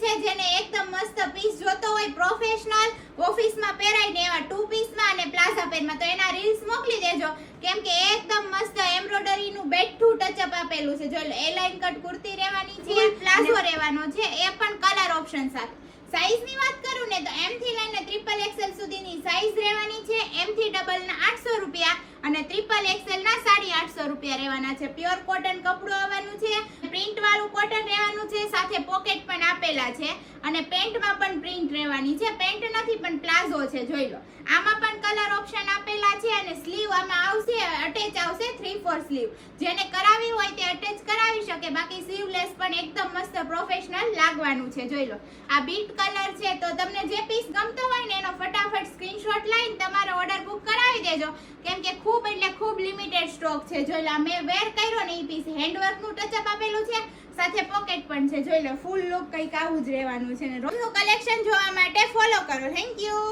છે જેને એકદમ મસ્ત પીસ જોતો હોય પ્રોફેશનલ ઓફિસમાં પહેરાઈને એવા 2 પીસમાં અને પ્લાઝા પેનમાં, તો એના રીલ્સ મોકલી દેજો કેમ કે એકદમ મસ્ત એમ્બ્રોઇડરી નું બેઠું ટચઅપ આપેલું છે. જો એ લાઇન કટ કુર્તી રહેવાની છે, પ્લાઝો રહેવાનો છે, એ પણ કલર ઓપ્શન સાથે. સાઈઝ ની વાત કરું ને તો M થી લઈને XXL સુધીની સાઈઝ રહેવાની છે. M થી ડબલ ના 800 રૂપિયા અને XXL ના 850 રૂપિયા રહેવાના છે. પ્યોર કોટન કપડું આવવાનું છે, પ્રિન્ટ વાળું કોટન રહેવાનું છે, સાથે પોકેટ પણ આપેલા છે અને પેન્ટમાં પણ પ્રિન્ટ રહેવાની છે. પેન્ટ નથી પણ પ્લાઝો છે, જોઈ લો. આમાં પણ કલર ઓપ્શન આપેલા છે અને સ્લીવ આમાં આવશે, અટેચ આવશે 3/4 સ્લીવ. જેને કરાવી હોય તે અટેચ કરાવી શકે, બાકી સ્લીવલેસ પણ એકદમ મસ્ત પ્રોફેશનલ લાગવાનું છે. જોઈ લો, આ બીટ કલર છે. તો તમને જે પીસ ગમતો હોય ને એનો ફટાફટ સ્ક્રીનશોટ લઈને તમારો ઓર્ડર બુક કરાવી દેજો કેમ કે ખૂબ એટલે ખૂબ લિમિટેડ સ્ટોક છે. જોઈ લો, મેં વેર કર્યો ને એ પીસ હેન્ડવર્ક નું ટચઅપ આપેલું છે, સાથે પોકેટ પણ છે. જોઈ લો, ફૂલ લુક કંઈક આવું જ રહેવાનું છે ને રોજનું કલેક્શન જોવા માટે ફોલો કરો. Thank you.